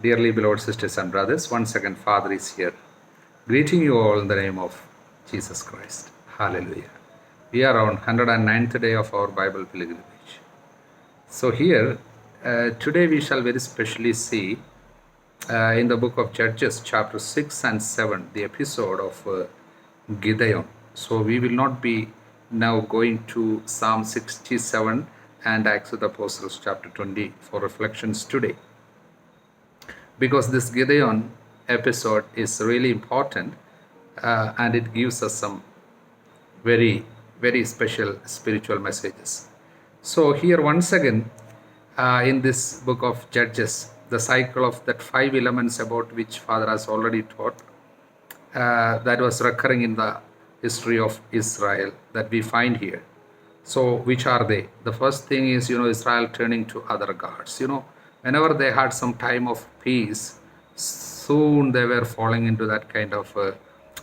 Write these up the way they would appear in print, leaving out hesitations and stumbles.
Dearly beloved sisters and brothers, once again Father is here, greeting you all in the name of Jesus Christ. Hallelujah. We are on 109th day of our Bible pilgrimage. So here, today we shall very specially see in the book of Judges chapter 6 and 7, the episode of Gideon. So we will not be now going to Psalm 67 and Acts of the Apostles chapter 20 for reflections today, because this Gideon episode is really important and it gives us some very, very special spiritual messages. So here once again in this book of Judges, the cycle of that 5 elements about which Father has already taught, that was recurring in the history of Israel that we find here. So which are they? The first thing is, Israel turning to other gods. Whenever they had some time of peace, soon they were falling into that kind of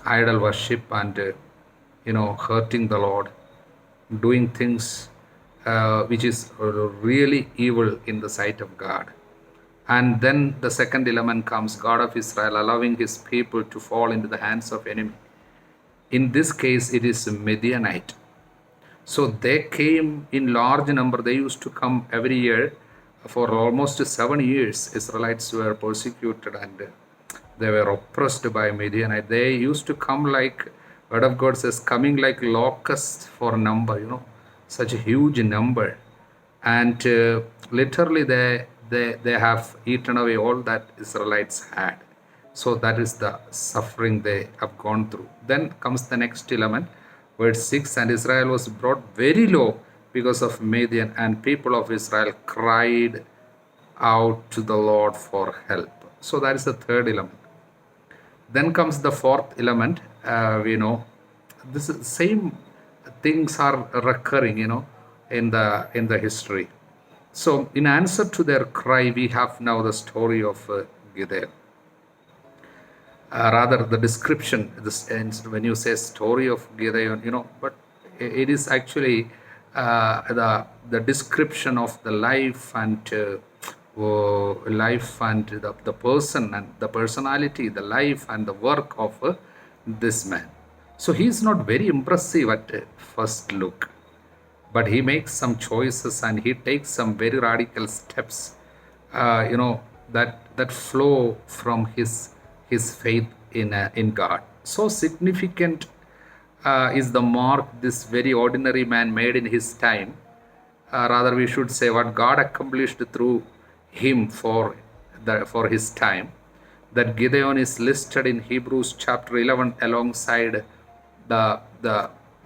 idol worship and, hurting the Lord, doing things which is really evil in the sight of God. And then the second element comes, God of Israel allowing his people to fall into the hands of enemy. In this case, it is Midianite. So they came in large number. They used to come every year. For almost 7 years, Israelites were persecuted and they were oppressed by Midianite. They used to come like, Word of God says, coming like locusts for number, such a huge number. And literally they have eaten away all that Israelites had. So that is the suffering they have gone through. Then comes the next element, verse 6, and Israel was brought very low because of Midian, and people of Israel cried out to the Lord for help. So that is the third element. Then comes the fourth element. We know this is same things are recurring, in the history. So in answer to their cry, we have now the story of Gideon. Rather the description, when you say story of Gideon, but it is actually the description of the life and the person and the personality, the life and the work of this man. So he is not very impressive at first look, but he makes some choices and he takes some very radical steps, that flow from his faith in God. So significant is the mark this very ordinary man made in his time. Rather, we should say what God accomplished through him for his time. That Gideon is listed in Hebrews chapter 11 alongside the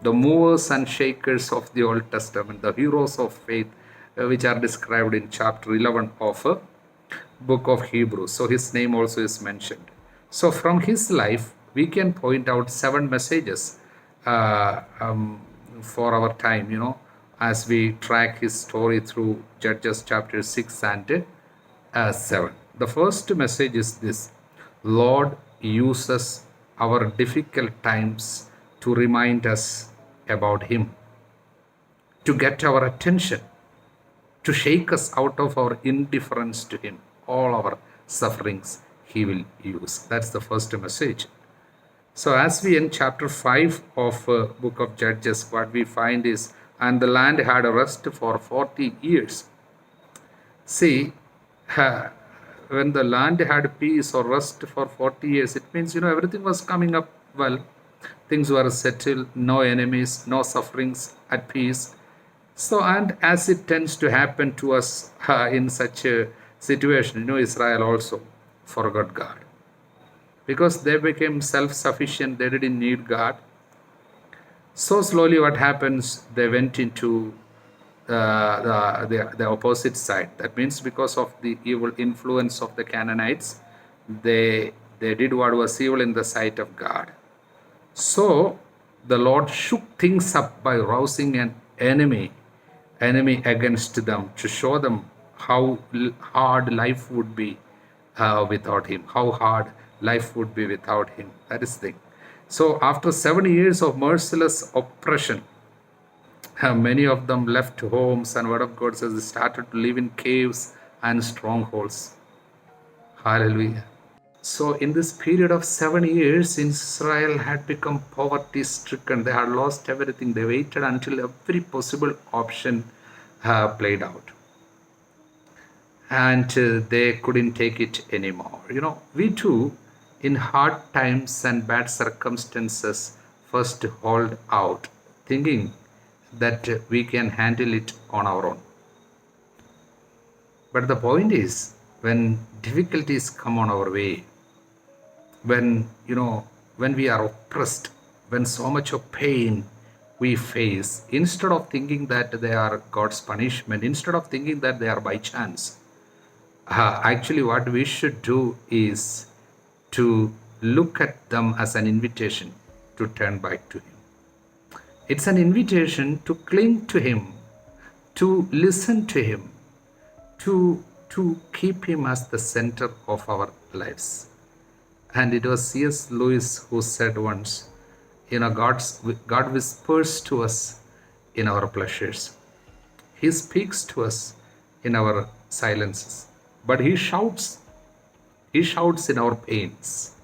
movers and shakers of the Old Testament, the heroes of faith, which are described in chapter 11 of book of Hebrews. So his name also is mentioned. So from his life, we can point out 7 messages for our time, as we track his story through Judges chapter 6 and 7. The first message is this: Lord uses our difficult times to remind us about him, to get our attention, to shake us out of our indifference to him. All our sufferings he will use. That's the first message. So as we end chapter 5 of book of Judges, what we find is, and the land had a rest for 40 years. See, when the land had peace or rest for 40 years, it means, everything was coming up well. Things were settled, no enemies, no sufferings, at peace. So, and as it tends to happen to us in such a situation, Israel also forgot God. Because they became self-sufficient, they didn't need God. So slowly what happens, they went into the opposite side. That means because of the evil influence of the Canaanites, they did what was evil in the sight of God. So the Lord shook things up by rousing an enemy against them, to show them how hard life would be without him, how hard life would be without him. That is the thing. So after 7 years of merciless oppression, many of them left homes, and Word of God says they started to live in caves and strongholds. Hallelujah. So in this period of 7 years, Israel had become poverty stricken. They had lost everything. They waited until every possible option played out. And they couldn't take it anymore. We too, in hard times and bad circumstances, first hold out, thinking that we can handle it on our own. But the point is, when difficulties come on our way, when we are oppressed, when so much of pain we face, instead of thinking that they are God's punishment, instead of thinking that they are by chance, actually what we should do is to look at them as an invitation to turn back to Him. It's an invitation to cling to Him, to listen to Him, to keep Him as the center of our lives. And it was C.S. Lewis who said once, God whispers to us in our pleasures. He speaks to us in our silences. But He shouts. He shouts in our pains.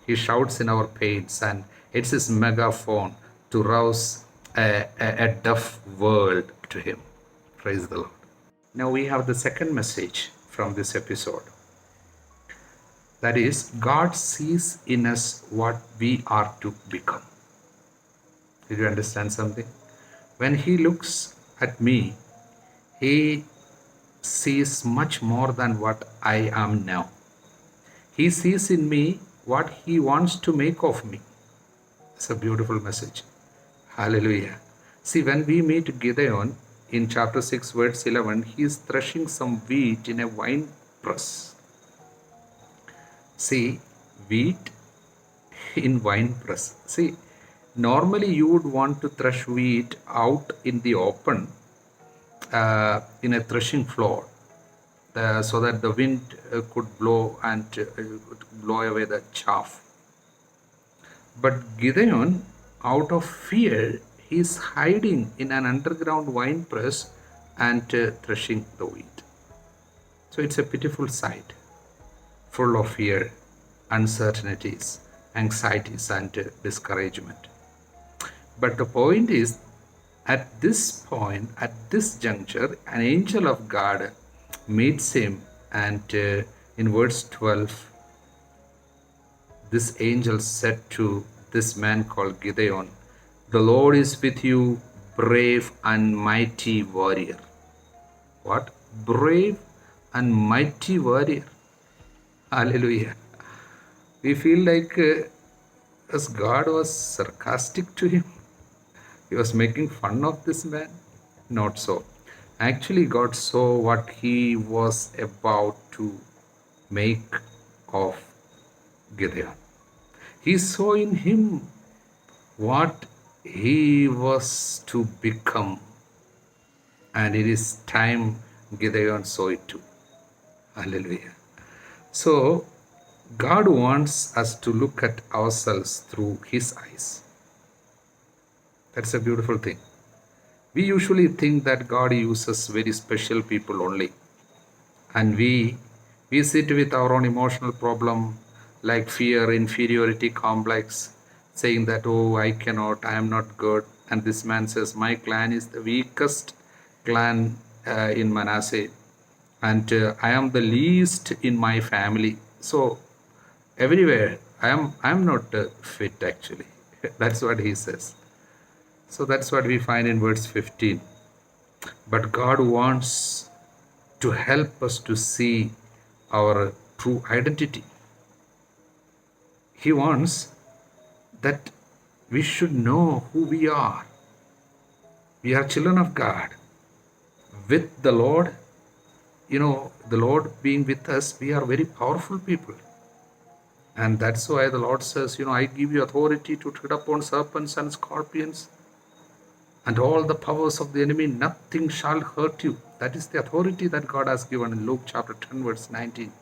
He shouts in our pains, and it's His megaphone to rouse a deaf world to Him. Praise the Lord. Now we have the second message from this episode. That is, God sees in us what we are to become. Did you understand something? When He looks at me, He sees much more than what I am now. He sees in me what He wants to make of me. It's a beautiful message. Hallelujah. See, when we meet Gideon in chapter 6, verse 11, he is threshing some wheat in a wine press. See, wheat in wine press. See, normally you would want to thresh wheat out in the open, in a threshing floor, so that the wind could blow and blow away the chaff. But Gideon, out of fear, he is hiding in an underground wine press and threshing the wheat. So it's a pitiful sight, full of fear, uncertainties, anxieties, and discouragement. But the point is, at this point, at this juncture, an angel of God meets him, and in verse 12, this angel said to this man called Gideon, "The Lord is with you, brave and mighty warrior." What? Brave and mighty warrior. Hallelujah. We feel like as God was sarcastic to him, He was making fun of this man. Not so. Actually, God saw what He was about to make of Gideon. He saw in him what he was to become. And it is time Gideon saw it too. Hallelujah. So, God wants us to look at ourselves through His eyes. That's a beautiful thing. We usually think that God uses very special people only. And we sit with our own emotional problem, like fear, inferiority complex, saying that, oh, I cannot, I am not good. And this man says, my clan is the weakest clan in Manasseh, and I am the least in my family. So everywhere I am not fit actually. That's what he says. So that's what we find in verse 15. But God wants to help us to see our true identity. He wants that we should know who we are. We are children of God. With the Lord, the Lord being with us, we are very powerful people. And that's why the Lord says, I give you authority to tread upon serpents and scorpions and all the powers of the enemy. Nothing shall hurt you. That is the authority that God has given in Luke chapter 10, verse 19.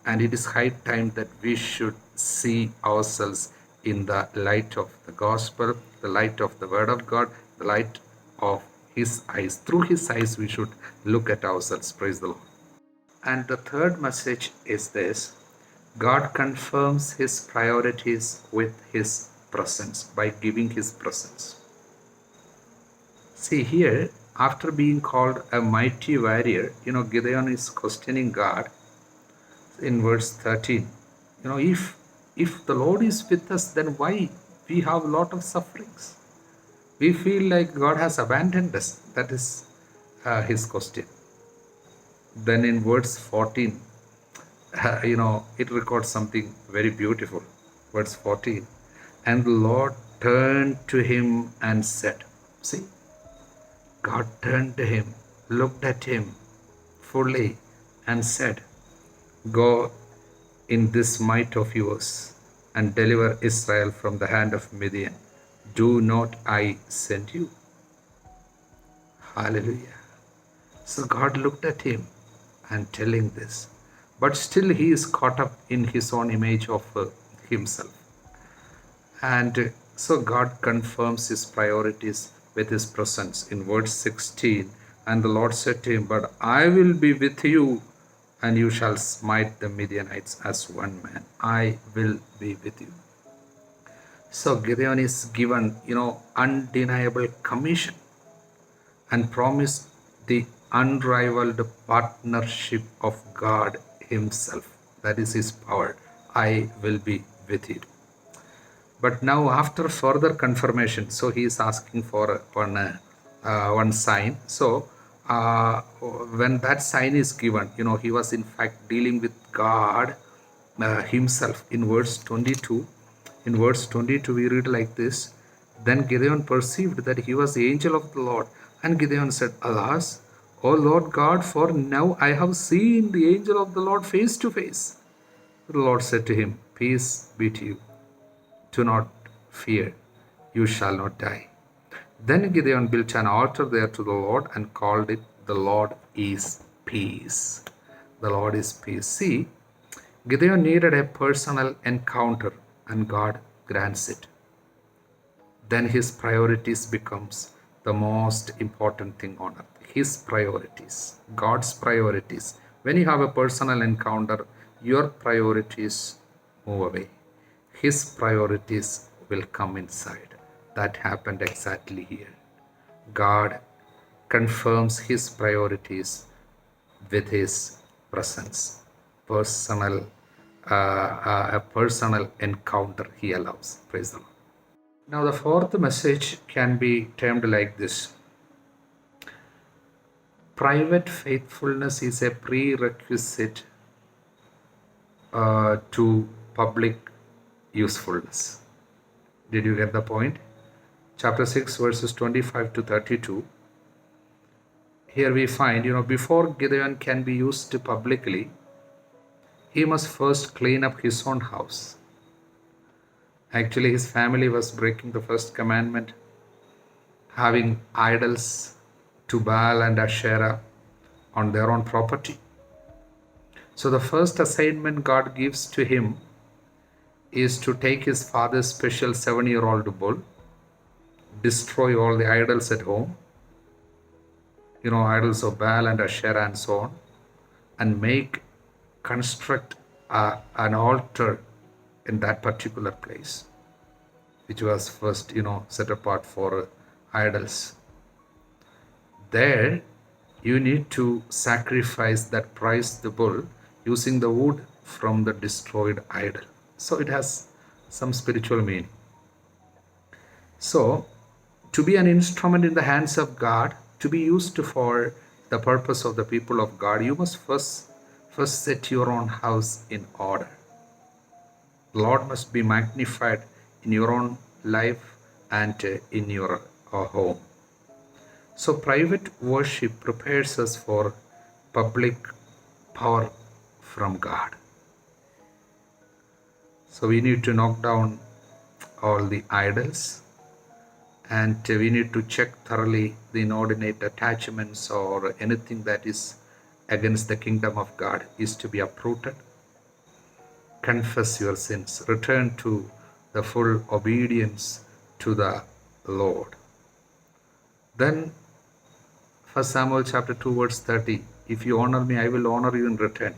And it is high time that we should see ourselves in the light of the gospel, the light of the word of God, the light of His eyes. Through His eyes, we should look at ourselves. Praise the Lord. And the third message is this. God confirms his priorities with his presence, by giving his presence. See here, after being called a mighty warrior, Gideon is questioning God in verse 13. If the Lord is with us, then why we have a lot of sufferings? We feel like God has abandoned us. That is his question. Then in verse 14, it records something very beautiful. Verse 14, and the Lord turned to him and said, see, God turned to him, looked at him fully, and said, go in this might of yours and deliver Israel from the hand of Midian. Do not I send you? Hallelujah. So God looked at him and telling this. But still he is caught up in his own image of himself. And so God confirms his priorities with his presence in verse 16. And the Lord said to him, but I will be with you, and you shall smite the Midianites as one man. I will be with you. So Gideon is given, undeniable commission and promised the unrivaled partnership of God himself. That is his power. I will be with you. But now after further confirmation, so he is asking for one sign. So when that sign is given, he was in fact dealing with God himself. In verse 22, we read like this. Then Gideon perceived that he was the angel of the Lord. And Gideon said, alas, O Lord God, for now I have seen the angel of the Lord face to face. The Lord said to him, peace be to you. Do not fear, you shall not die. Then Gideon built an altar there to the Lord and called it, the Lord is peace. The Lord is peace. See, Gideon needed a personal encounter, and God grants it. Then his priorities becomes the most important thing on earth. His priorities, God's priorities. When you have a personal encounter, your priorities move away. His priorities will come inside. That happened exactly here. God confirms his priorities with his presence. A personal encounter he allows. Praise the Lord. Now the fourth message can be termed like this. Private faithfulness is a prerequisite to public usefulness. Did you get the point? Chapter 6 verses 25 to 32. Here we find, before Gideon can be used publicly, he must first clean up his own house. Actually, his family was breaking the first commandment, having idols to Baal and Asherah on their own property. So the first assignment God gives to him is to take his father's special 7-year-old bull, destroy all the idols at home, idols of Baal and Asherah and so on, and construct an altar in that particular place, which was first, set apart for idols. There, you need to sacrifice that price, the bull, using the wood from the destroyed idol. So it has some spiritual meaning. So, to be an instrument in the hands of God, to be used for the purpose of the people of God, you must first set your own house in order. The Lord must be magnified in your own life and in your home. So private worship prepares us for public power from God. So we need to knock down all the idols, and we need to check thoroughly the inordinate attachments or anything that is against the kingdom of God is to be uprooted. Confess your sins, return to the full obedience to the Lord. Then 1 Samuel chapter 2 verse 30, if you honor me, I will honor you in return.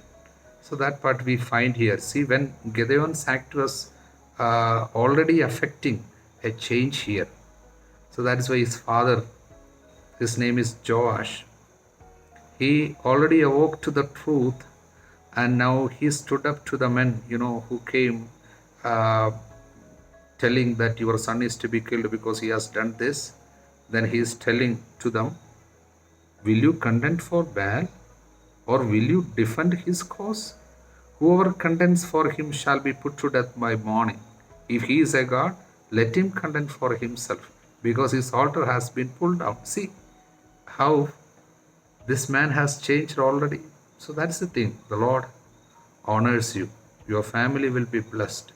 So that part we find here. See, when Gideon's act was already affecting a change here. So that is why his father, his name is Joash, he already awoke to the truth, and now he stood up to the men, who came uh, telling that your son is to be killed because he has done this. Then he is telling to them, will you contend for Baal, or will you defend his cause? Whoever contends for him shall be put to death by morning. If he is a god, let him contend for himself, because his altar has been pulled down. See how this man has changed already. So that's the thing. The Lord honors you. Your family will be blessed.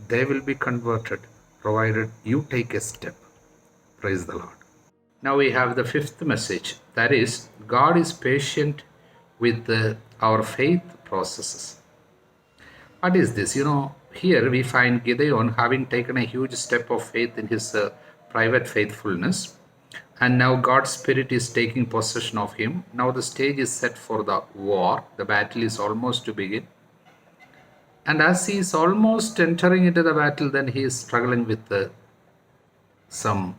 They will be converted, provided you take a step. Praise the Lord. Now we have the fifth message. That is, God is patient with our faith processes. What is this? Here we find Gideon having taken a huge step of faith in his private faithfulness. And now God's Spirit is taking possession of him. Now the stage is set for the war. The battle is almost to begin. And as he is almost entering into the battle, then he is struggling with some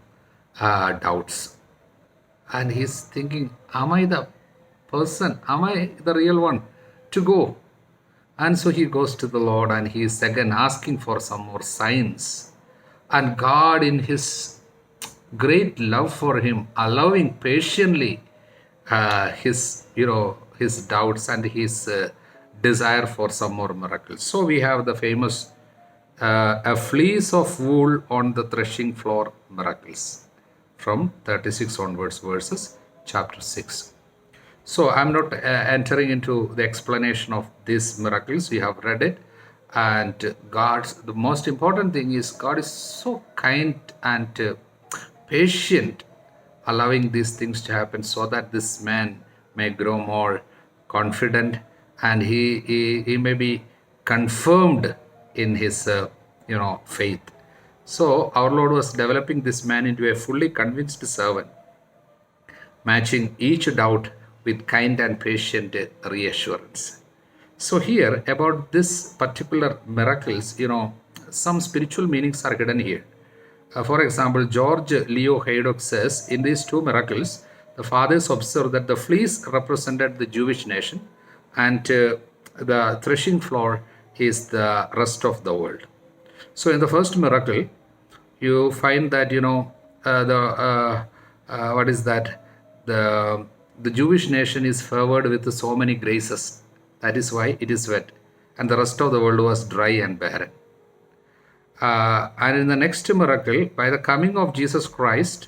doubts. And he is thinking, am I the person? Am I the real one to go? And so he goes to the Lord, and he is again asking for some more signs. And God, in his great love for him, allowing patiently his doubts and his desire for some more miracles. So we have the famous a fleece of wool on the threshing floor miracles from 36 onwards verses chapter 6. So I'm not entering into the explanation of these miracles. We have read it. And the most important thing is God is so kind and patient, allowing these things to happen so that this man may grow more confident, and he may be confirmed in his faith. So our Lord was developing this man into a fully convinced servant, matching each doubt with kind and patient reassurance. So here about this particular miracles, some spiritual meanings are hidden here. For example, George Leo Haydock says, in these two miracles, the fathers observed that the fleece represented the Jewish nation, and the threshing floor is the rest of the world. So in the first miracle, you find that, what is that? The Jewish nation is favored with so many graces. That is why it is wet. And the rest of the world was dry and barren. And in the next miracle, by the coming of Jesus Christ,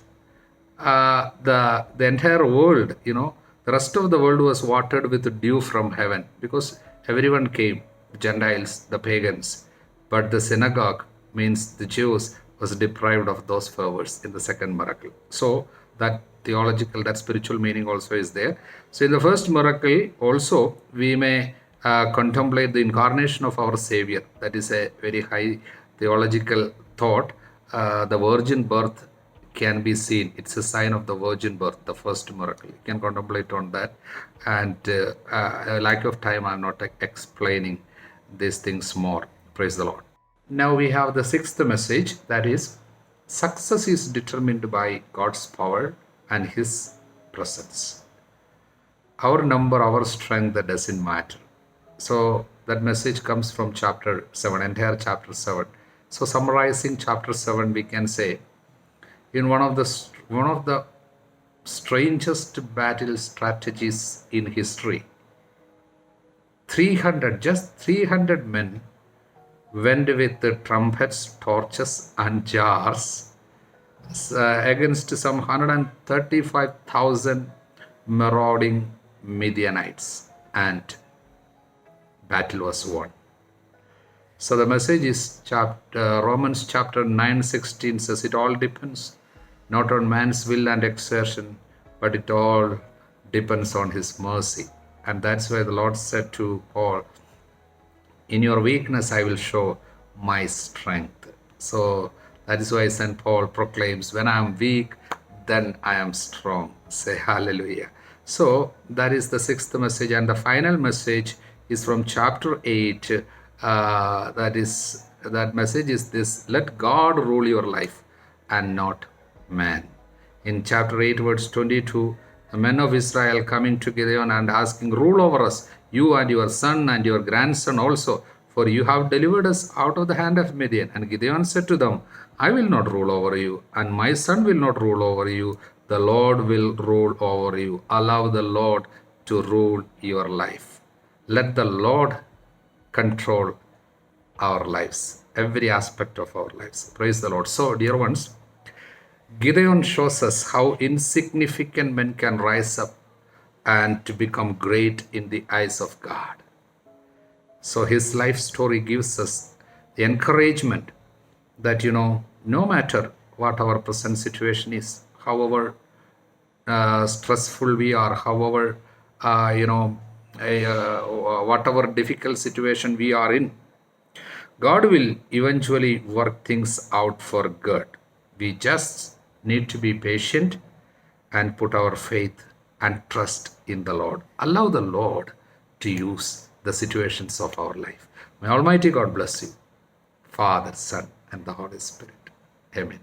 the entire world, the rest of the world was watered with dew from heaven, because everyone came, the Gentiles, the pagans. But the synagogue, means the Jews, was deprived of those favors in the second miracle. So that theological, that spiritual meaning also is there. So in the first miracle also, we may contemplate the incarnation of our Savior. That is a very high theological thought. The virgin birth can be seen. It's a sign of the virgin birth, the first miracle. You can contemplate on that. And lack of time, I'm not explaining these things more. Praise the Lord. Now we have the sixth message, that is, success is determined by God's power and His presence. Our number, our strength, that doesn't matter. So that message comes from chapter 7, entire chapter 7. So summarizing chapter 7, we can say, in one of the strangest battle strategies in history, 300 men went with the trumpets, torches, and jars against some 135,000 marauding Midianites, and battle was won. So the message is Romans chapter 9:16 says, it all depends not on man's will and exertion, but it all depends on His mercy. And that's why the Lord said to Paul, in your weakness I will show my strength. So that is why St. Paul proclaims, when I am weak, then I am strong. Say hallelujah. So that is the sixth message. And the final message is from chapter 8. That message is this: let God rule your life and not man. In chapter 8, verse 22, the men of Israel coming to Gideon and asking, rule over us, you and your son and your grandson also, for you have delivered us out of the hand of Midian. And Gideon said to them, I will not rule over you, and my son will not rule over you. The Lord will rule over you. Allow the Lord to rule your life. Let the Lord control our lives, every aspect of our lives. Praise the Lord. So, dear ones, Gideon shows us how insignificant men can rise up and to become great in the eyes of God. So his life story gives us the encouragement that, no matter what our present situation is, however stressful we are, however, whatever difficult situation we are in, God will eventually work things out for good. We just need to be patient and put our faith and trust in the Lord. Allow the Lord to use the situations of our life. May Almighty God bless you, Father, Son, and the Holy Spirit. Amen.